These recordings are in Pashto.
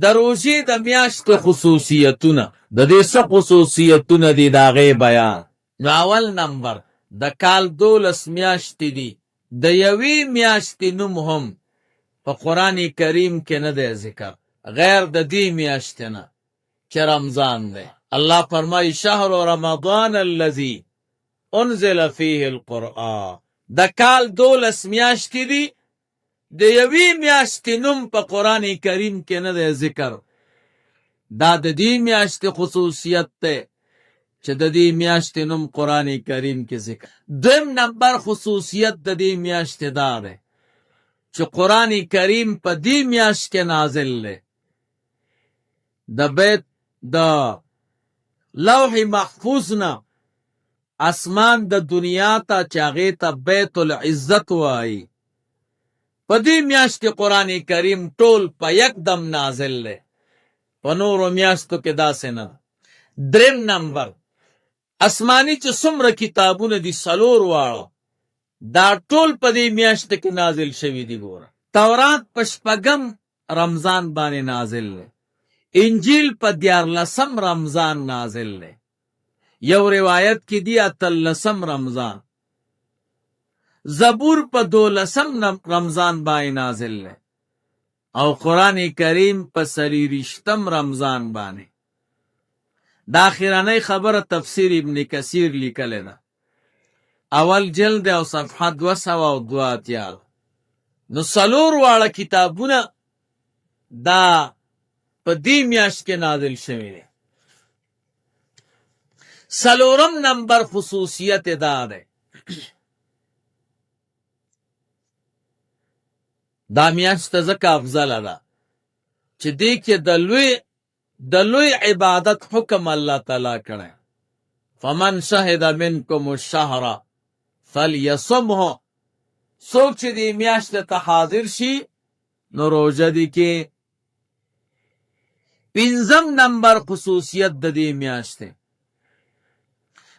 د روژې د میاشتو خصوصیتونه، د دې څه خصوصیتونه دي د هغې بیان. نو اول نمبر د کال 12 میاشتې دي، د یوې میاشتې نوم هم په قرآن کریم کې نه دی ذکر غیر د دې میاشتې نه چې رمضان دی. الله فرمایي شهر رمضان الذي انزل فيه القرآن. د کال 12 میاشتې دي، د یوې میاشتې نوم په قرآن کریم کې نه دی ذکر. دا د دې میاشتې خصوصیت دی چې د دې میاشتې نوم قرآن کریم کې ذکر. دویم نمبر خصوصیت د دې میاشتې دا دی چې قرآن کریم په دې میاشت کې نازل دی. د بیت د لوح محفوظ نه اسمان د دنیا ته چې هغې ته بیت العزت وایي، په دې میاشت کې قرآن کریم ټول په یک دم نازل دی، په نورو میاشتو کې داسې نه. دریم نمبر اسماني چې څومره کتابونه دي 4 واړه، دا ټول په دې میاشت کې نازل شوي دي. ګوره تورات په 6 رمضان باندې نازل دی، انجیل په 14 رمضان نازل دی، یو روایت کې دی 18 رمضان، زبور په 12 رمضان باندې نازل دی، او قرآن کریم په 23 رمضان باندې. دا اخرنۍ خبره تفسیر ابن کثیر لیکلې ده، اول جلد او صفحه 282. نو 4 واړه کتابونه دا په دې میاشت کې نازل شوي دي. 4م نمبر خصوصیت دا ده دا میاشت ځکه افضله ده چې دې کې د لوی عبادت حکم الله تعالی کړی. فمن شهد منکم الشهر فلیصمه. څوک چې دې میاشت ته حاضر شي نو روژه دې کې. 5م نمبر خصوصیت د دې میاشت دی،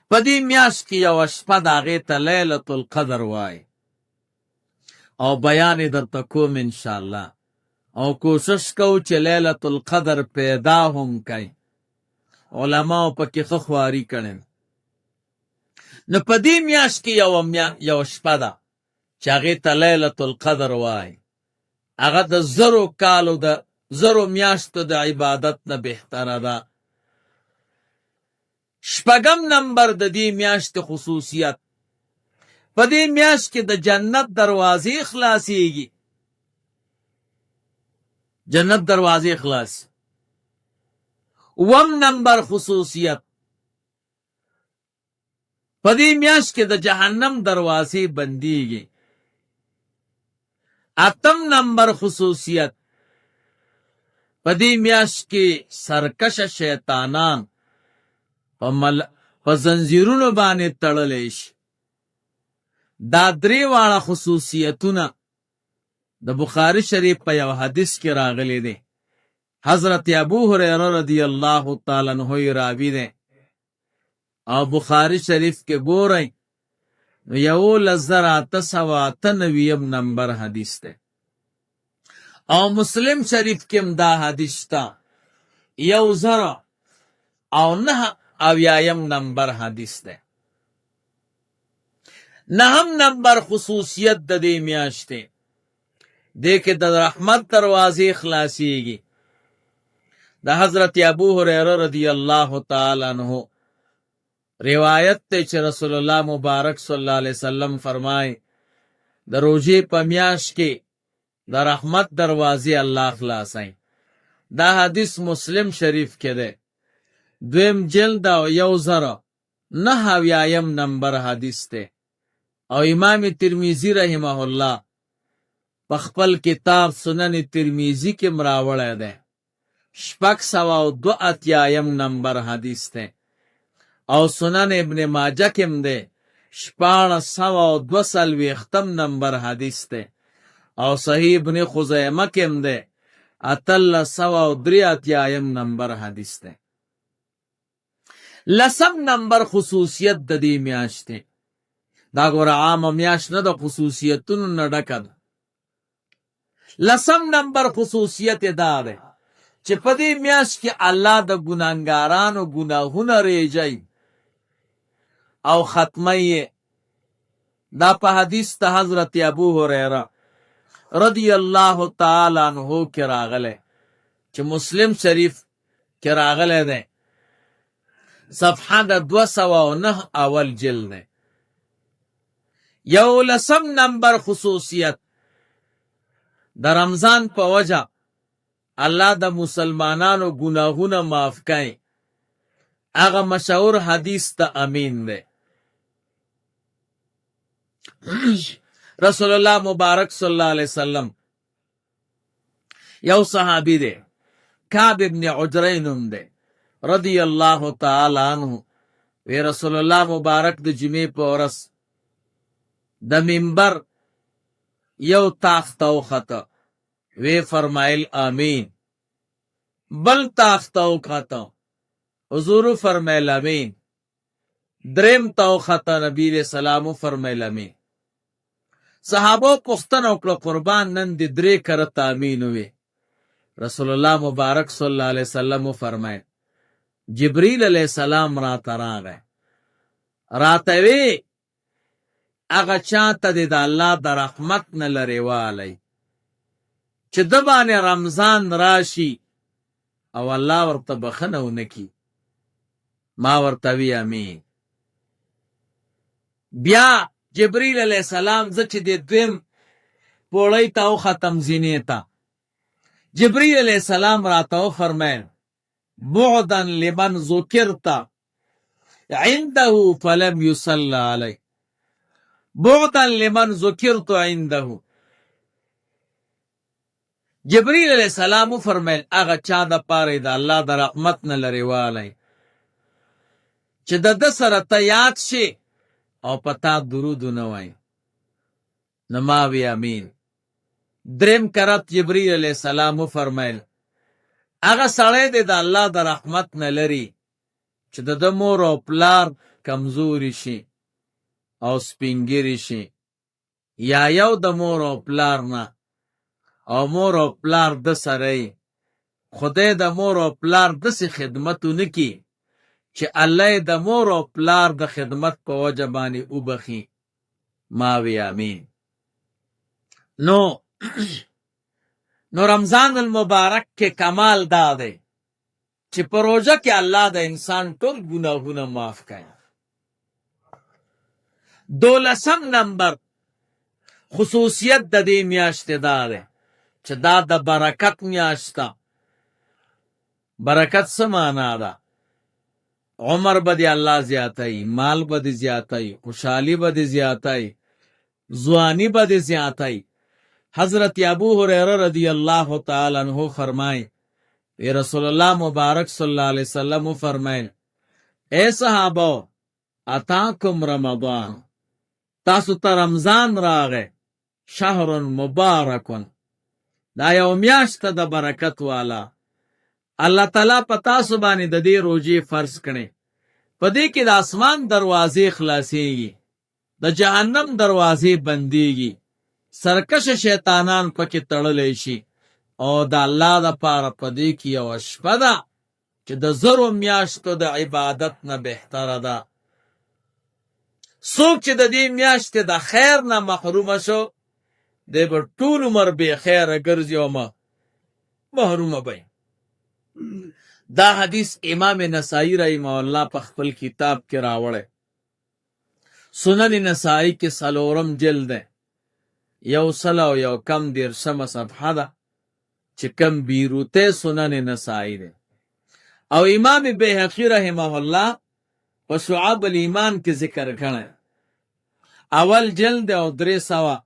په دې میاشت کې یوه شپه د هغې ته لیلة القدر وایي، او بیان یې درته کوم انشاءالله، او کوشش کوو چې لیلة القدر پیدا هم کوي. علماو پکې ښه خواري کړې. نو په دې میاشت کې یوه شپه ده چې هغې ته لیلة القدر وایي. هغه د 1000 کالو د 1000 میاشتو د عبادت نه بهتره ده. 6م نمبر د دې میاشتې خصوصیت، په دې میاشت کې د جنت دروازې خلاصېږي. جنت دروازې خلاص. 9م نمبر خصوصیت، په دې میاشت کې د جهنم دروازې بندېږي. 8م نمبر خصوصیت، په دې میاشت کې سرکشه شیطانان په زنځیرونو باندې تړلی شي. دا 3 واړه خصوصیتونه د بخاري شریف په یو حدیث کې راغلی دی. حضرت ابو هریره رضی الله تعالی عنہ راوی دی، او بخاري شریف کې ګورئ نو 1898 نمبر حدیث دی، او مسلم شریف کې هم دا حدیث تا 1009 نمبر حدیث دی. 9م نمبر خصوصیت د دې میاشتې دې کې د رحمت دروازې خلاصېږي. د حضرت ابو هریره رضی الله تعالی عنہ روایت ته چې رسول الله مبارک صلی الله علیه وسلم فرمای د روژې په میاشت کې د رحمت دروازې الله خلاصای. دا حدیث مسلم شریف کې ده، 2م جلد او 1009 نمبر حدیث ده، او امام ترمذی رحمه الله په خپل کتاب سنن ترمذی کې مراوړی ده. 682 نمبر حدیث ده، او سنن ابن ماجه کې هم ده 1442 نمبر حدیث ده، او صحیح ابن خزیمه کې هم ده 1883 نمبر حدیث ده. 10م نمبر خصوصیت د دې میاشت دی. دا ګوره عامه میاشت نه د خصوصیتونو نه ډکه ده. 10م نمبر خصوصیت دا ده چې په دې میاشت کې الله د ګناهګارانو ګناهونه ریجی او ختمی. دا په حدیث ته حضرت ابو هریره رضی الله تعالی عنہ کې راغله چې مسلم شریف کې راغله ده، صفحه د 209 اول جلد ده. 11 نمبر خصوصیت د رمضان په وجه الله د مسلمانانو ګناهونه معاف کوي. هغه مشهور حدیث ته امین ده. رسول الله مبارک صلی الله علیه وسلم یو صحابی ده، کعب ابن عجرینم ده رضی الله تعالی عنہ، وی رسول الله مبارک د جمعې په ورځ د منبر یو تاخت او خطا وی فرمایل آمین، بل تاخت او خطا حضور فرمایل آمین، دریم تاو خطا نبی علیہ السلام فرمایل آمین. صحابه پوښتنه وکړه قربان نن دې درې کرته آمین وی. رسول الله مبارک صلی الله علیه وسلم فرمایل جبرئیل علیہ السلام راته راغی، راته وی هغه چاته دې د الله د رحمت نه لرې والی چې د باندې رمضان راشي او الله ورته بخنه ونکي. ما ورته وی امین. بیا جبرئیل علیہ السلام زه چې د دویم پوړی ته وختم زینې ته، جبرئیل علیہ السلام راته وفرمیل بعدا لمن ذکرت عنده فلم يصلى علی، بعدا لمن ذکرت عنده. جبرئیل علیہ السلام فرمایل هغه چا د پاره د الله د رحمت نه لرې والی چې د ده سره ته یاد شي او پتا درود نه وای. نو ما وی امین. دریم کرت جبرئیل علیہ السلام فرمایل هغه سړی دی د الله د رحمت نه لري چې د ده مور او پلار کمزوري شي او سپینګیري شي، یا یو د مور او پلار نه او مور او پلار د سره خدای د مور او پلار داسې خدمت ونکي چې الله د مور او پلار د خدمت په وجه باندې وبخي. ما وی امین. نو رمضان المبارک کې کمال دا دی چې په روژه کې الله د انسان ټول ګناهونه معاف کوي. 12 نمبر خصوصیت د دې میاشتې دا دی چې دا د برکت میاشت ده. برکت څه معنا ده؟ عمر به دی الله زیاتای، مال به دی زیاتای، خوشحالی به دی زیاتای، ځواني به دی زیاتای. حضرت ابو هریره رضی الله تعالی عنہ فرمای رسول الله مبارک صلی الله علیه وسلم فرمایل اے صحابه اتاکم رمضان، تاسو ته رمضان راغی، شهر مبارک، دا یو میاشت د برکت والا. الله تعالی په تاسو باندې د دې روزې فرض کړي. په دې کې د اسمان دروازې خلاصېږي، د جهنم دروازې بندېږي، سرکش شیطانان پکې تړلی شي او د الله دپاره په دې کې یوه شپه ده چې د زرو میاشتو د عبادت نه بهتره ده. څوک چې د دې میاشتې د خیر نه محرومه شو دی به ټول عمر بې خیره ګرځي او محرومه به. دا حدیث امام نسائی رحمه الله په خپل کتاب کې راوړی. سنن نسائی کې 4 جلد ده، 101 صفحه ده چې کم بیروته سنن نسائی ده. او امام بیهقی رحمه الله په شعب الایمان کې ذکر کړی، اول جلد او 300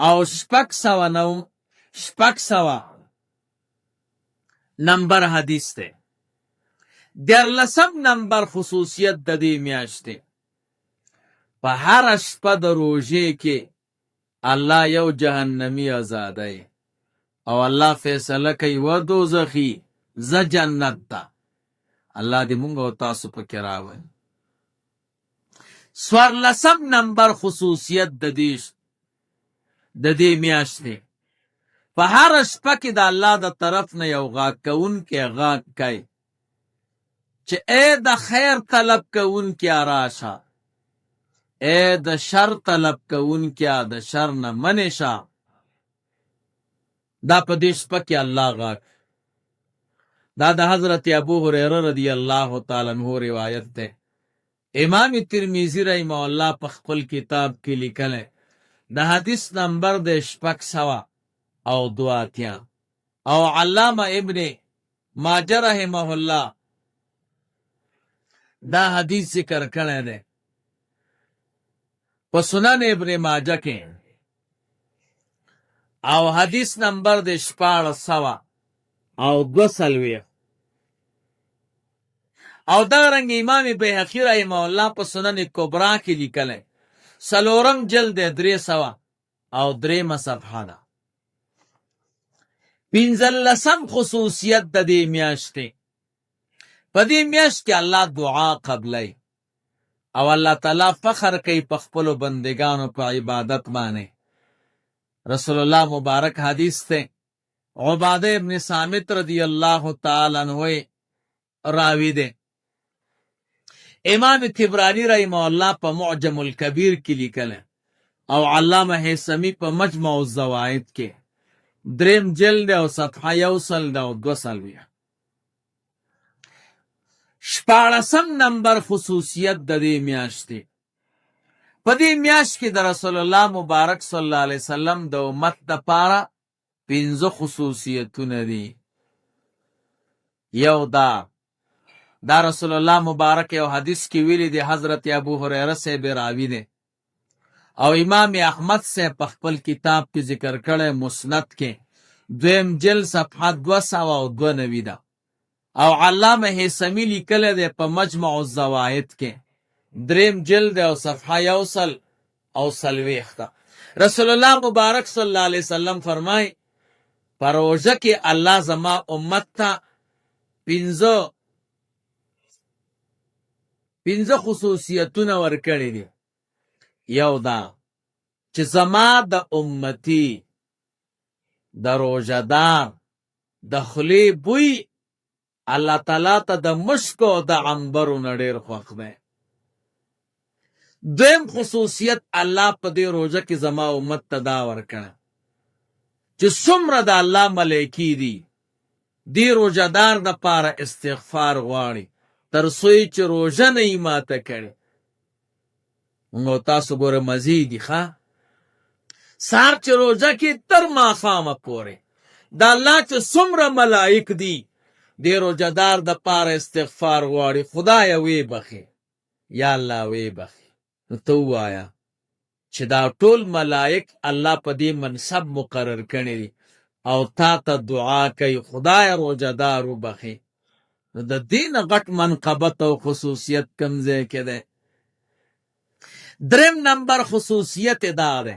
او 609 نمبر حدیث ده. 13 نمبر خصوصیت د دې میاشتې په هر شپه د روژې کې الله یو جهنمی آزادی او الله فیصله کوي و دوزخی ز جنت ته. الله دې مونږ او تاسو پکې راوړي. 14 نمبر خصوصیت د دې میاشتې په هر شپه کې د الله د طرف نه یو غاک کوونکی غاک کوي چې اے د خیر طلب کوونکی راشه، اے د شر طلب کوونکی د شر نه منې شه. دا په دې شپه کې الله غاک. دا د حضرت ابو هريره رضی الله تعالی عنہ روایت ده. امام ترمذی رحمه الله په خپل کتاب کې لیکلی د حدیث نمبر د 602 او علامه ابن ماجه رحمه الله دا حدیث ذکر کړی دی په سنن ابن ماجه کې، او حدیث نمبر د 1442 او دا رنګ امام بیهقی رحمه الله په سنن کبرا کې لیکلی 4 جلد 303 صفحه ده. 15 خصوصیت د دې میاشتې، په دې میاشت کې الله دعا قبلای او الله تعالی فخر کوي په خپل بندگانو په عبادت باندې. رسول الله مبارک حدیث ته عباده ابن صامت رضی الله تعالی عنہ راوی ده. امام طبرانی رحمه الله په معجم الکبیر کې لیکل او علامه حسمی په مجمع الزوائد کې 3 جلد او صفحه 102. 14 نمبر خصوصیت د دې میاشتې، په دې میاشت کې د رسول الله مبارک صلی الله علیه وسلم د امت لپاره 15 خصوصیتونه دي. یو دا رسول الله مبارک یو حدیث کې ویلي دی، حضرت ابو هريره سے راوی دی او امام احمد سے په خپل کتاب کې ذکر کړی مسند کې 2 جلد صفحه 292 ده، او علامه حسمی لیکلی دی په مجمع الزوائد کې 3 جلد او صفحه 140. رسول الله مبارک صلی الله علیه وسلم فرمای پر روزه کې الله زما امت ته 15 خصوصیتونه ورکړي دي. یو دا چې زما د امتی د روزهدار د خولې بوی الله تعالی ته د مشک او د عنبرو نه ډېر خوښ دی. دویم خصوصیت الله په دې روزه کې زما امت ته دا ورکړه چې څومره د الله ملایکی دي دې روزهدار د پاره استغفار غواړي تر څو چې روزه نه یې ماته کړي. موږ تاسو ګوره مزیدي ښه سهار چې روزه کې تر ماښامه پورې د الله چې څومره ملایک دي دې روزهدار د پاره استغفار غواړي، خدایه وی بخي یا الله وی بخي. نو ته ووایه چې دا ټول ملائک الله په دې منصب مقرر کړي دي او تا ته دعا کوي خدای روزهدار وبخي، نو د دې نه غټ منقبت او خصوصیت کوم ځای کې دی؟ 3 نمبر خصوصیت دا ده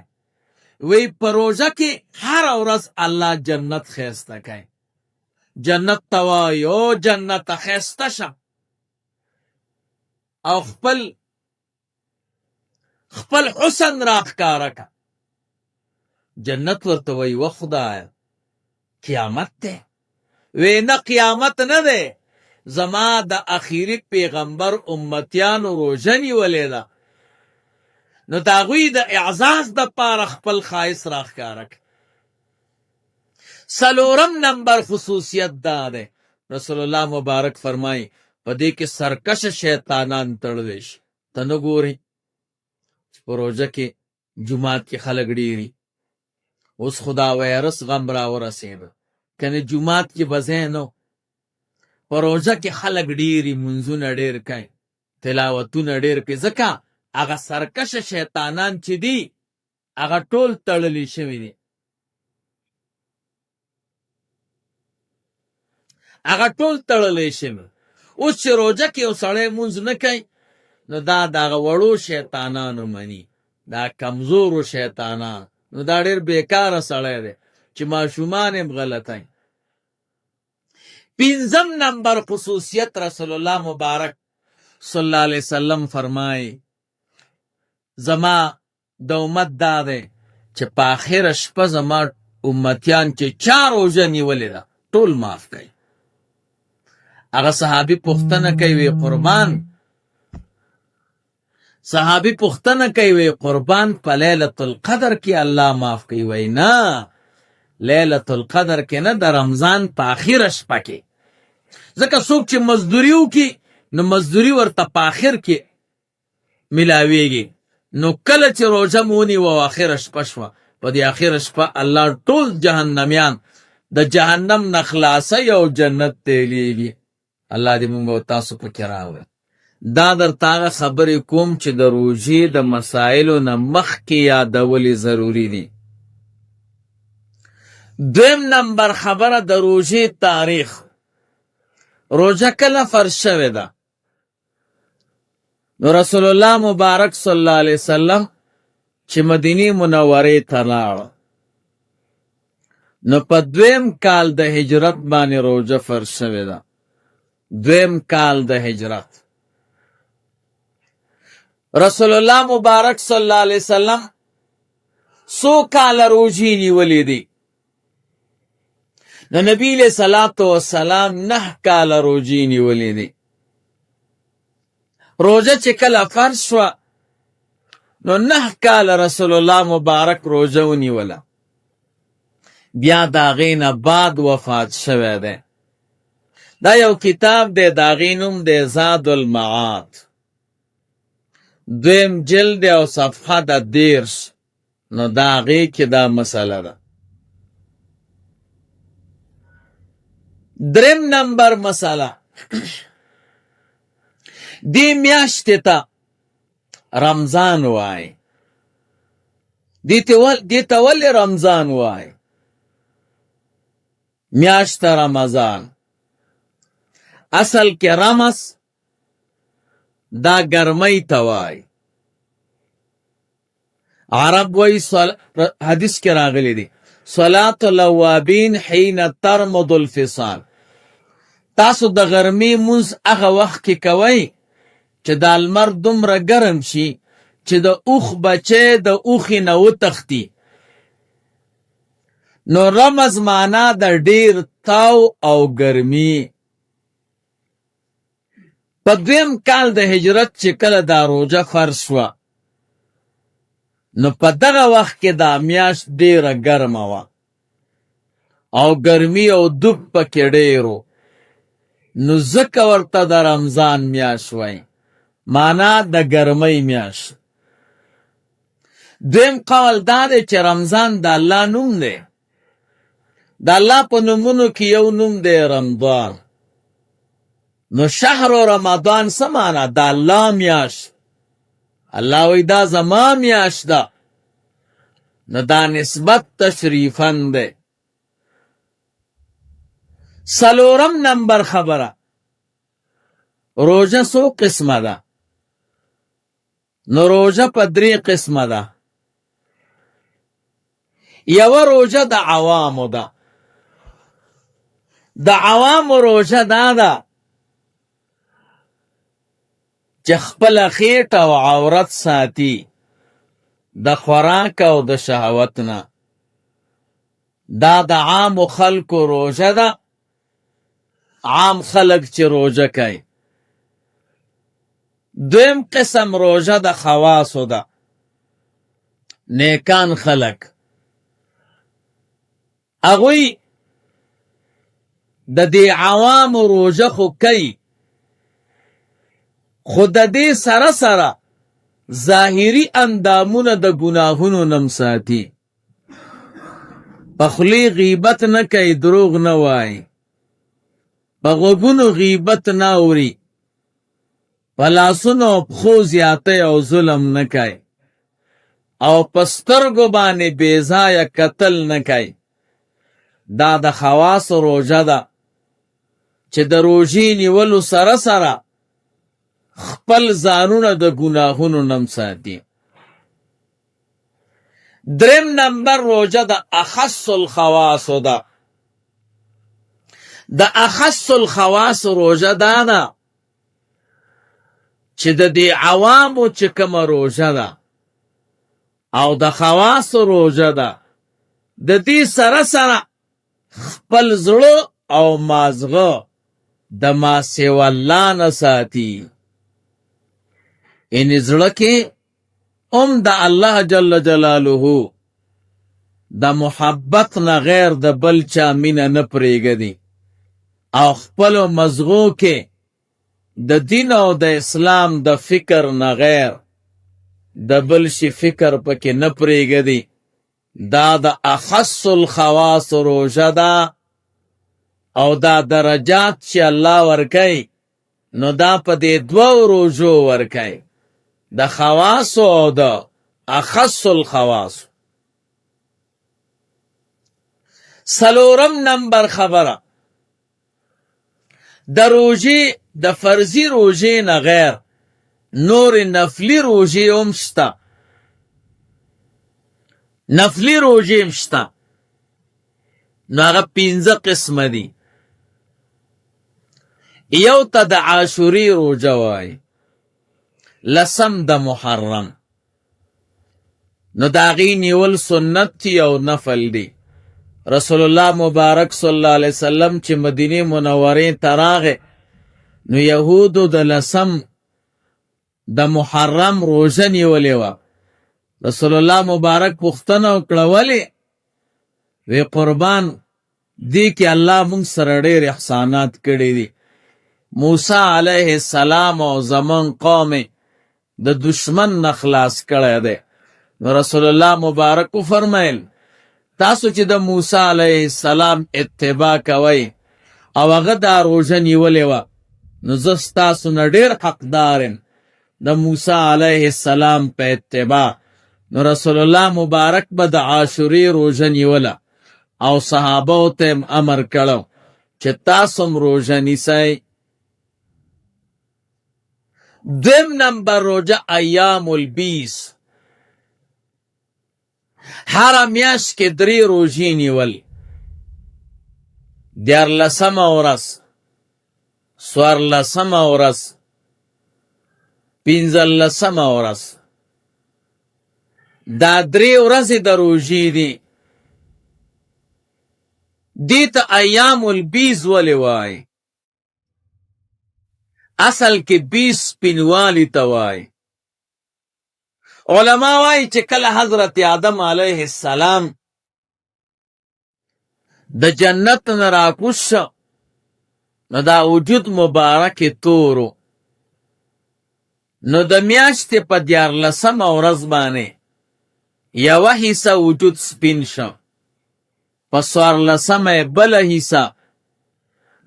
وی په روزه کې هر ورځ الله جنت ښایسته کوي. جنت ته وایي او جنت ښایسته شه او خپل حسن راښکاره که. جنت ورته وایي و خدایه قیامت دی؟ وی نه قیامت نه دی، زما د اخیری پیغمبر امتیانو روزه نیولې ده، نو د هغوی د اعزاز د پاره خپل ښایست راښکاره که. 4 نمبر خصوصیت دا ده رسول الله مبارک فرمایي په دې کې سرکش شیطانان تړلی شي. ته نه ګورې په روزه کې جومات کې خلک ډېري، اوس خدا ویرس غم را ورسېده کنه جومات کې به ځای نه، په روزه کې خلک ډېري منځونه ډېر کوي، تلاوتونه ډېر کوي، ځکه هغه سرکشه شیطانان چې دي هغه ټول تړلی شوي دي، هغه ټول تړلی شوي. اوس چې روزه کې یو سړی مونځ نه کوي نو دا د هغه وړو شیطانانو مني، دا کمزورو شیطانان، نو دا ډېر بیکاره سړی دی چې ماشومان یې غلطوي. 5 نمبر خصوصیت رسول الله مبارک صلی الله علیه وسلم فرمایي زما د امت دا دی چې په آخره شپه زما امتیان چې چا روژه نیولې ده ټول معاف کوي. هغه صحابي پوښتنه کوي وی قربان، صحابي پوښتنه کوي وی قربان په لیلۃ القدر کې الله معاف کوي؟ وای نه، لیلۃ القدر کې نه، د رمضان په اخیره شپه کې. ځکه څوک چې مزدوري وکړي نو مزدوري ورته په اخر کې ملاویږي. نو کله چې روژه مو ونیوه او اخره شپه شوه، په دې اخره شپه الله ټول جهنمیان د جهنم نه خلاصوي او جنت ته لیږي. الله دې موږ او تاسو پکې راوړي. دا درته هغه خبرې کوم چې د روژې د مسایلو نه مخکې یادولې ضروري دي. دویم نمبر خبره د روژې تاریخ. روژه کله فرض شوې ده؟ نو رسول الله مبارک صلی الله علیه وسلم چې مدینه منورې ته لاړ، نو په دویم کال د هجرت باندې روژه فرض شوې ده. دویم کال د هجرت. رسول الله مبارک صلی الله علیه وسلم څو کاله روژې نیولې دي؟ نو نبی علیہ الصلوۃ والسلام 9 کاله روژې نیولې دي. روژه چې کله فرض شوه نو 9 کاله رسول الله مبارک روژه ونیوله. بیا د هغې نه بعد وفات شوی دی. دا یو کتاب دی، د هغې نوم دی زاد المعاد، دویم جلد او صفحه د 10. نو د هغې کې دا مسله ده. دریم نمبر مسله، دی میاشتې ته رمضان وای. دی ته ولې رمضان وای؟ میاشت رمضان اصل کې رمز دا ګرمۍ ته وای. عرب وای، حدیث کې راغلی دی صلاة الاوابین حین ترمض الفصال. تاسو د غرمې مونځ هغه وخت کې کوئ چې د لمر دومره ګرم شي چې د اوښ بچی د اوښې نه وتښتي. نو رمز معنا د ډیر تاو او ګرمي. په دویم کال د هجرت چې کله دا روژه فرض شوه، نو په دغه وخت کې دا میاشت ډیره ګرمه وه او ګرمي او دوب پکې ډیرو. نو ځکه ورته د رمضان میاشت وایي، معنا د ګرمۍ میاشت. دویم قول دا دی چې رمضان د الله نوم دی. د الله په نومونو کې یو نوم دی رمضان. نو شهر رمضان څه معنا؟ د الله میاشت. الله وی دا زما میاشت ده. نو دا نسبت تشریفن دی. څلورم نمبر خبره، روژه څو قسمه ده؟ نو روژه په 3 قسمه ده. یوه روژه د عوامو ده. د عوامو روژه دا ده چې خپله خېټه او عورت ساتي د خوراک او د شهوت نه. دا د عامو خلکو روژه ده. عام خلک چې روژه کوي. دویم قسم روژه د خواصو ده، نیکان خلک. هغوی د دې عوامو روژه خو کوي، خو د دې سره سره ظاهري اندامونه د ګناهونو نم ساتي. په خولې غیبت نه کوي، دروغ نه وایي، په غوږونو غیبت نه اوري، په لاسونو او پښو زیاتی او ظلم نه کوي، او په سترګو باندې بېځایه کتل نه کوي. دا د خواصو روژه ده چې د روژې نیولو سره سره خپل ځانونه د ګناهونو نم ساتي. دریم نمبر روژه د اخص الخواصو ده. د اخص الخواص روژه دا ده چې د دې عوامو چې کومه روژه ده او د خواص روژه ده، د دې سره سره خپل زړه او مازغه د ما سوی الله نه ساتي. یعنې زړه کې د الله جل جلاله د محبت نه غیر د بل چا مینه نه پرېږدي او خپلو مزغو کې د دین او د اسلام د فکر نه غیر د بل شي فکر پکې نه پرېږدي. دا د اخص الخواص روژه ده او دا درجات چې الله ورکوي نو دا په دې دوو روژو ورکوي، د خواصو او د اخص الخواص. څلورم نمبر خبره، د روژې د فرضي روژې نه غیر نور نفلی روژې هم شته. نفلی روژې هم شته، نو هغه 5 قسمه دي. یو ته د عاشوري روژه وایي، 10 د محرم، نو د هغې نیول سنت دي او نفل دی. رسول الله مبارک صلی الله علیه وسلم چې مدینه منورې ته راغی نو یهودو د 10 د محرم روژه نیولې وه. رسول الله مبارک پوښتنه وکړه ولې؟ وی قربان دې کې الله مونږ سره ډېر احسانات کړي دي. موسی علیه السلام او زمون قوم د دشمن نه خلاص کړی دی. نو رسول الله مبارک فرمایل تاسو چې د موسی علیه السلام اتباع کوئ او هغه دا روژه نیولې وه نو زه ستاسو نه ډېر حقدار یم د موسی علیه السلام په اتباع. نو رسول الله مبارک به د عاشوري روژه نیوله او صحابو ته امر کړو چې تاسو هم روژه نیسئ. دویم نمبر روژه ایام البیس، هر میاشت کې 3 روژې نیول، 14مه ورځ، 14مه ورځ، 15مه ورځ. دا 3 ورځې د روژې دي. دې ته ایام البیز ولې وایي؟ اصل کې 20 سپینوالي ته وایي. علما وایي چې کله حضرت آدم علیه السلام د جنت نه راکوز شو نو دا وجود مبارک تورو، نو د میاشتې په 14مه ورځ باندې یوه حصه وجود سپین شو، په 14مه بله حصه،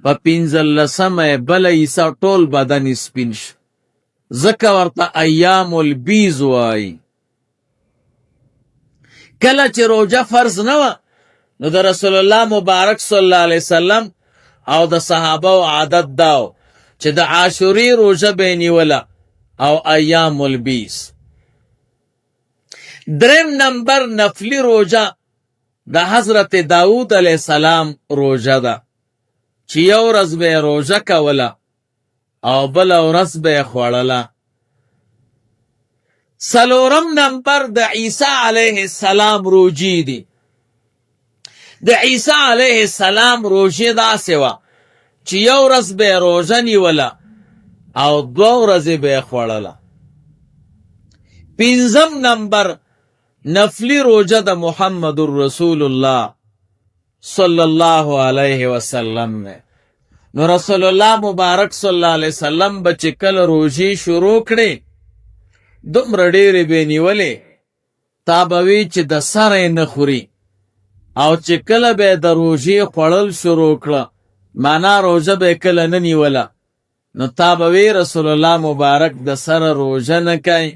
په 15مه بله حصه، ټول بدن سپین شو. ځکه ورته ایام البیز وایي. کله چې روژه فرض نه وه نو د رسول الله مبارک صلی الله علیه وسلم او د صحابه عادت داو چې د عاشوري روژه به نیوله او ایام البیز. دریم نمبر نفلی روژه د حضرت داود علیه السلام روژه ده چې یو ورځ به روژه کوله او بله ورځ به یې خوړله. څلورم نمبر د عیسی علیه السلام روژې دي. د عیسی علیه السلام روژې داسې وه چې یو ورځ به یې روژه نیوله او 2 ورځې به یې خوړله. 5م نمبر نفلی روژه د محمد رسول الله صلی الله علیه وسلم نه. نو رسول الله مبارک صلی الله علیه وسلم به چې کله روژې شروع کړې دومره ډېرې به نیولې تا به وی چې د سره یې نه خوري، او چې کله به د روژې خوړل شروع کړه معنا روژه به کله نه نیوله نو تا به وی رسول الله مبارک د سره روژه نه کوي.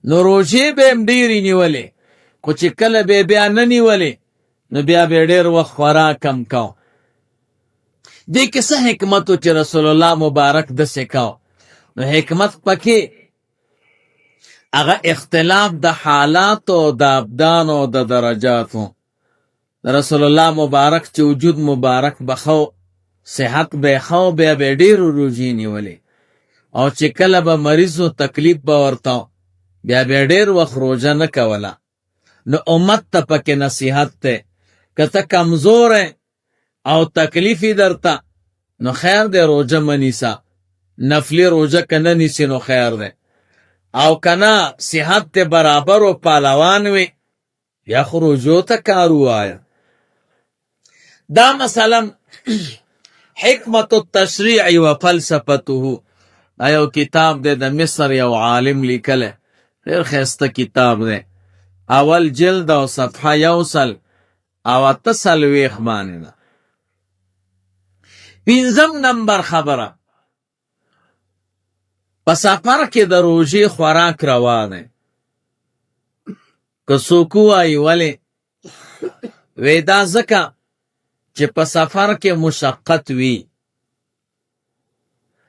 نو روژې به هم ډېرې نیولې خو چې کله به بیا نه نیولې نو بیا به ډېر وخت خوراک کم کو. دې کې څه حکمت و چې رسول الله مبارک داسې کو؟ نو حکمت پکې هغه اختلاف د حالاتو د ابدانو د درجاتو. د رسول الله مبارک چې وجود مبارک بخو صحت به خو بیا به ډېرو روژې نیولې، او چې کله به مریض و تکلیف به ورته بیا به ډېر وخت روژه نه کوله. نو امت ته پکې نصیحت ته. که ته کمزور او تکلیفی درته نو خیر دی روجه منیسا، نفلی روجه که نه نیسی نو خیر دی، او کنا صحت ته برابر و پالوان وی یا خو روجو ته کار ووایه. دا مثلا حکمت التشریع و فلسفته دا یو کتاب دی د مصر یو عالم لیکلی، ډېر ښایسته کتاب دی، اول جلد او صفحه 148 باندې ده. 5 نمبر خبره، په سفر کې د روژې خوراک روا دی. که څوک ووایي ولې، وی دا ځکه چې په سفر کې مشقت وي،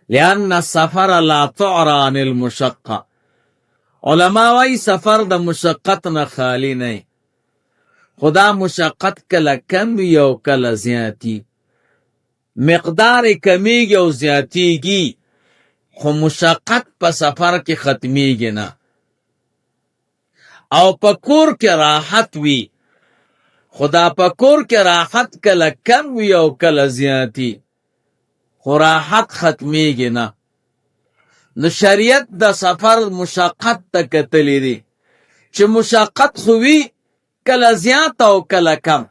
لأن السفر لا تعرى عن المشقه. علما وایي سفر د مشقت نه خالی نه، خدا مشقت کله کم وي او کله زیاتی، مقدار کمیږي او زیاتیږي، خو مشقت په سفر کې ختمیږي نه. او په کور کې راحت وي، خدا په کور کې راحت کله کم وي او کله زیاتی، خو راحت ختمیږي نه. نو شریعت د سفر مشقت ته کتلی دی چې مشقت خو وي کله زیات او کله کم،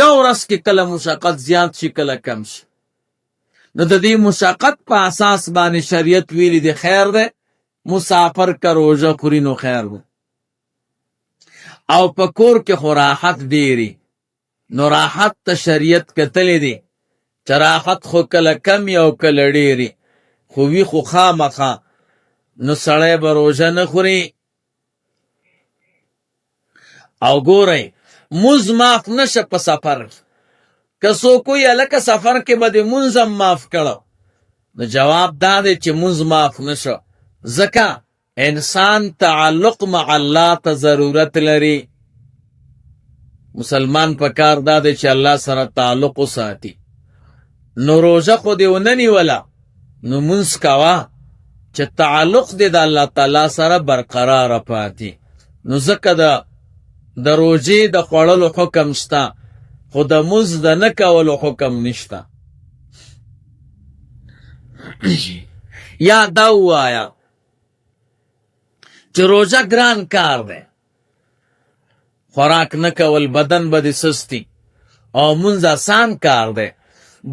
یو ورځ کې کله مشقت زیات شي کله کم شي. نو د دې مشقت په اساس باندې شریعت ویلی دی خیر دی مسافر که روژه خوري نو خیر دی، او په کور کې خو راحت ډېري، نو راحت ته شریعت کتلی دی چې راحت خو کله کم او کله ډېري، خو وي خو خامخا نو سړی به روژه نه خوري. او ګورئ مونځ معاف نشه په سفر کې. که څوک وایي هلکه سفر کې به دې مونځ هم معاف کړه، نو جواب دا دی چې مونځ معاف نشه، ځکه انسان تعلق مع الله ته ضرورت لري. مسلمان په کار دا دی چې الله سره تعلق وساتي. نو روژه خو دې ونه نیوله نو مونځ کوه چې تعلق دې د الله تعالی سره برقراره پاتې. نو ځکه د روژې د خوړلو حکم شته، خو د مونځ د نه کولو حکم نشته. یا دا ووایه چې روژه ګران کار دی، خوراک نه کول بدن به دې سستی، او مونځ آسان کار دی.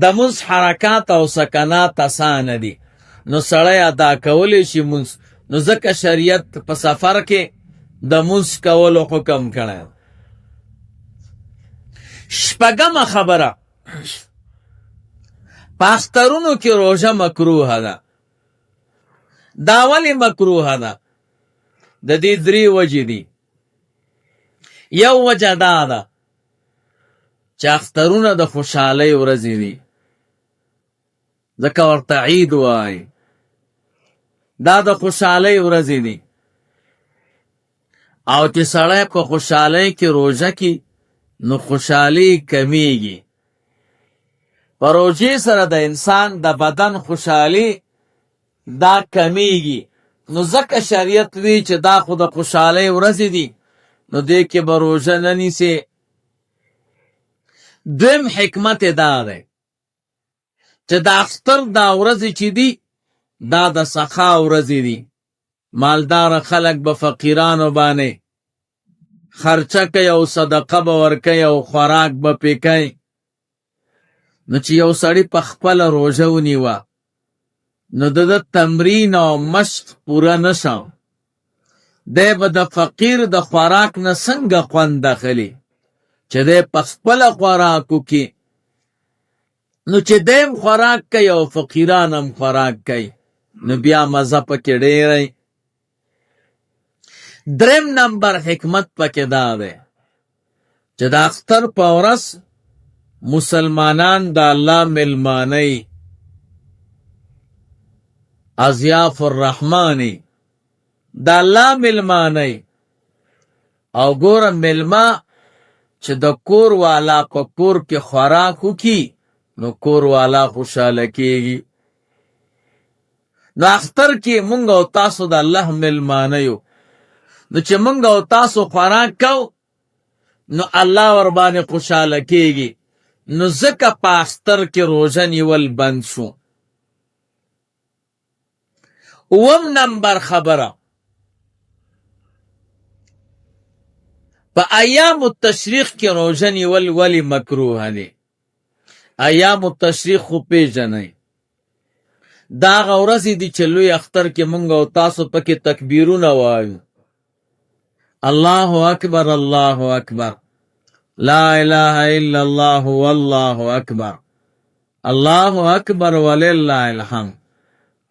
د مونځ حرکات او سکنات آسانه دي، نو سړی ادا کولی شي مونځ. نو ځکه شریعت په سفر کې د مونځ کولو حکم کړی. 6 خبره، په اخترونو کې روژه مکروه ده. دا ولې مکروه ده؟ د دې 3 وجې دي. یو وجه دا ده چې اخترونه د خوشحالۍ ورځې دي، ځکه ورته عید وایي، دا د خوشحالۍ ورځې دي. او چې سړی په خوشحالۍ کې روژه کې نو خوشحالي کمیږي. په روژې سره د انسان د بدن خوشحالي دا کمیږي. نو ځکه شریعت وی چې دا خو د خوشحالۍ ورځې دي، نو دې کې به روژه نه نیسي. دویم حکمت دا دی چې د اختر دا ورځې چې دي دا د سخا ورځې دي. مالدار خلک به فقیرانو باندې خرچه کوي او صدقه به ورکوي او خوراک به پې کوي. نو چې یو سړی په خپله روژه ونیوه نو د تمرین او مشق پوره نشه، دی به د فقیر د خوراک نه څنګه خوند اخلي چې دی په خپله خوراک وکړي. نو چې دی هم خوراک کوي او فقیران هم خوراک کوي نو بیا مزه پکې ډېری. 3 نمبر حکمت پکې دا دی چې د اختر په ورځ مسلمانان د الله ملمانۍ، اضیاف الرحمن، د الله ملمانۍ. او ګوره ملما چې د کور والا په کور کې خوراک وکړي نو کور والا خوشحاله کېږي. نو اختر کې مونږ او تاسو د الله ملمانه یو، نو چې مونږ او تاسو خوراک کو نو الله ور باندې خوشاله کیږي. نو ځکه په اختر کې روژه نیول بند شو. اووم نمبر خبره، په ایام التشریق کې روژه نیول ولی مکروه دی؟ ایام التشریق خو پیژنئ، دا هغه ورځې دي چې لوی اختر کې مونږ او تاسو پکې تکبیرونه وایو، الله اکبر الله اکبر، لا اله الا الله والله اکبر، الله اکبر ولله الحمد.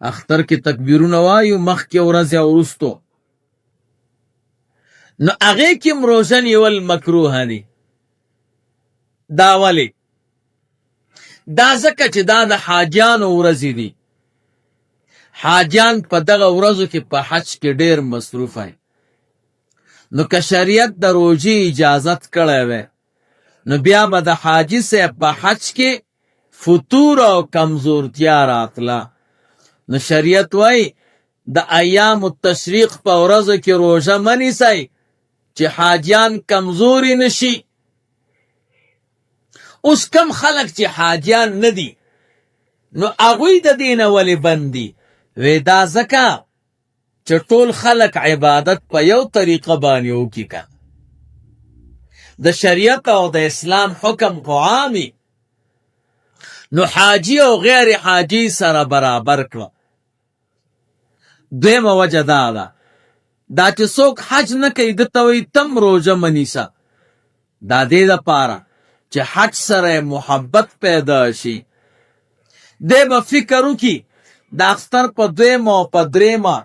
اختر کې تکبیرونه وایو مخکې ورځ او وروستو. نو هغې کې هم روژه نیول مکروه دي. دا ولې؟ دا ځکه چې دا د حاجیانو ورځې دي. حاجیان په دغه ورځو کې په حج کې ډېر مصروف وي. نو که شریعت د روژې اجازت کړی وی، نو بیا به د حاجي صاحب په حج کې فطور او کمزورتیا راتله. نو شریعت وایي د ایام التشریق په ورځو کې روژه مه نیسئ چې حاجیان کمزوري نشي. اوس کم خلک چې حاجیان نه دي، نو هغوی د دې نه ولې بند دي؟ وی دا ځکه چې ټول خلک عبادت په یو طریقه باندې وکړي که د شریعت او د اسلام حکم خو عامي، نو حاجی او غیر حاجی سره برابر کړه. دویمه وجه دا ده، دا چې څوک حج نه کوي ده ته وایي تم روژه مه نیسه. دا دې دپاره چې حج سره محبت پیدا شي. دی به فکر وکړي د اختر په دویمه او په دریمه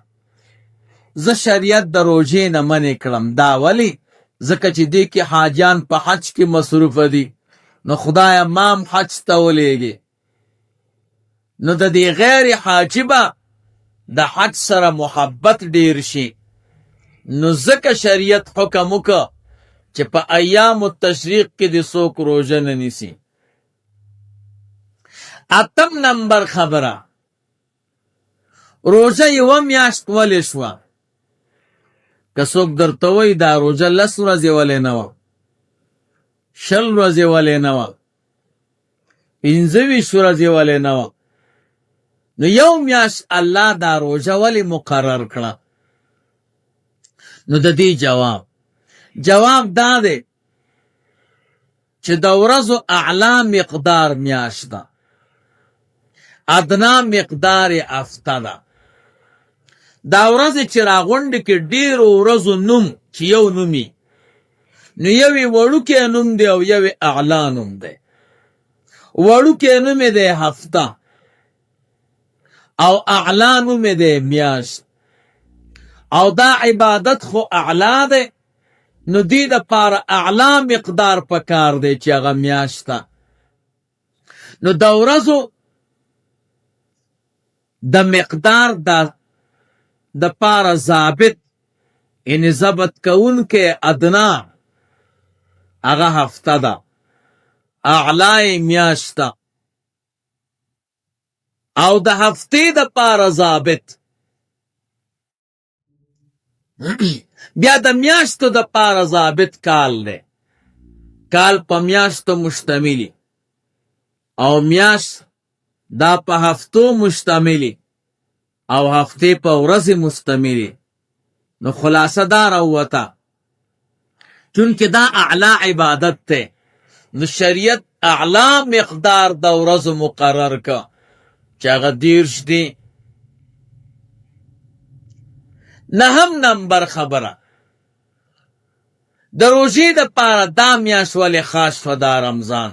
زه شریعت د روژې نه منې کړم. دا ولې؟ ځکه چې دې کې حاجیان په حج کې مصروفه دي، نو خدایه ما هم حج ته ولېږې. نو د دې غیر حاجي به د حج سره محبت ډیر شي. نو ځکه شریعت حکم وکړه چې په ایام التشریق کې د څوک روژه نه نیسي. اتم نمبر خبره، روژه یوه میاشت ولې شوه؟ که څوک درته وایي دا روژه 10 ورځې ولې نه وه، 20 ورځې ولې نه وه، 25 ورځې ولې نه وه، نو یو میاشت الله دا روژه ولې مقرر کړه؟ نو د دې جواب دا دی چې د ورځو اعلی مقدار میاشت ده، ادنا مقدار هفته ده. دا ورځې چې راغونډې کې ډېرو ورځو نوم چې یو نومي، نو یوې وړوکی نوم دی او یوې اعلی نوم دی. وړوکی نوم یې دی هفته او اعلی نوم یې دی میاشت. او دا عبادت خو اعلی دی، نو دې دپاره اعلی مقدار پکار دی چې هغه میاشت ده. نو د ورځو د مقدار د پاره ضابط یعنی ضبط کوونکی ادنا هغه هفته ده، اعلی میاشت ده. او د هفتې د پاره ضابط بیا د میاشتو د پاره ضابط کال دی. کال په میاشتو مشتملی او میاشت دا په هفتو مشتملی او هفتې په ورځې مشتملی. نو خلاصه دا راووته چونکې دا اعلی عبادت دی، نو شریعت اعلی مقدار د ورځو مقرر که چې هغه 30 دی. نهم نمبر خبره، د روژې دپاره دا میاشت ولې خاص شوه دا رمضان؟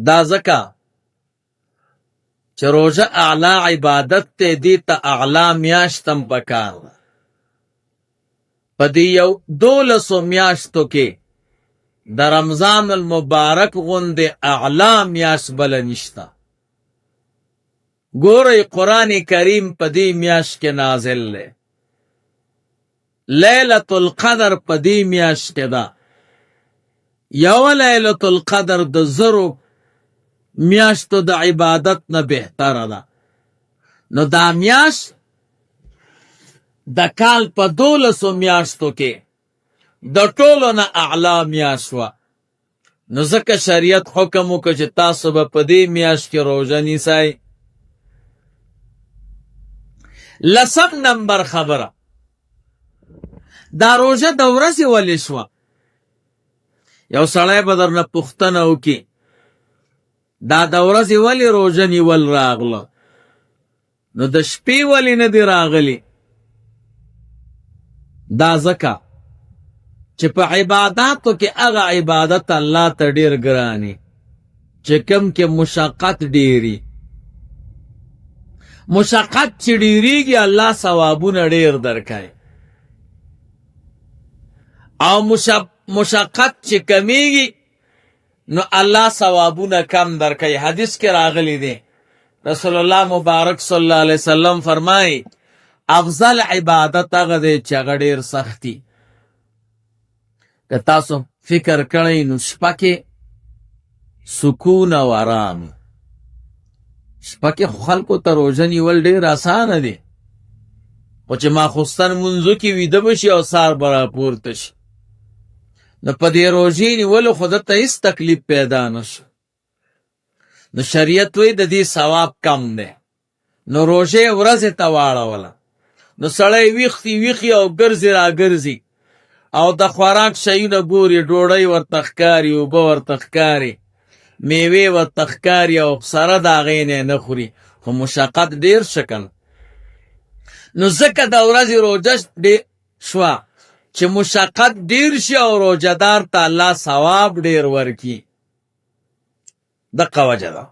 دا ځکه چې روژه اعلی عبادت دی، دې ته اعلی میاشت هم پکار ده. په دې 12 میاشتو کې د رمضان المبارک غوندې اعلی میاشت بله نشته. ګورئ قرآن کریم په دې میاشت کې نازل دی، لیلة القدر په دې میاشت کې ده. یوه لیلة القدر د 1000 میاشتو د عبادت نه بهتره ده. نو دا میاشت د کال په 12 میاشتو کې د ټولو نه اعلی میاشت وه. نو ځکه شریعت حکم وکړ چې تاسو به په دې میاشت کې روژه نیسئ. لسم نمبر خبره، دا روژه د ورځې ولې شوه؟ یو سړی به درنه پوښتنه وکړي دا د ورځې ولې روژه نیول راغله؟ نو د شپې ولې نه دی راغلی؟ دا ځکه چې په عباداتو کې هغه عبادت الله ته ډېر ګراني چې کوم کې مشقت ډېري. مشقت چې ډېریږي الله ثوابونه ډېر درکوي، او مشقت چې کمیږي نو الله ثوابونه کم درکوي. حدیث کې راغلی دی، رسول الله مبارک صلی الله علیه وسلم فرمایي افضل عبادت هغه دی چې هغه ډېر سختي. که تاسو فکر کړئ نو شپه کې سکون او آرام. شپه کې خو خلکو ته روژه نیول ډېر اسانه دی، خو چې ماخوستن منځو کې ویده بشي او سهار به راپورته شي، نو په دې روژې نیولو خو درته هېڅ تکلیف پیدا نه شو. نو شریعت وایي د دې ثواب کم دی، نو روژې ورځې ته واړوله. نو سړی ویښي او ګرځي راګرځي او د خوراک شیونه ګوري، ډوډۍ ورته ښکاري، اوبه ورته ښکاري، میوې ورته ښکاري، او سره د هغې نه نه خوري، خو مشقت ډېر شه کنه. نو ځکه د ورځې روژه شوه چې مشقت ډېر شي او روژهدار ته الله ثواب ډېر ورکي. دقه وجه ده.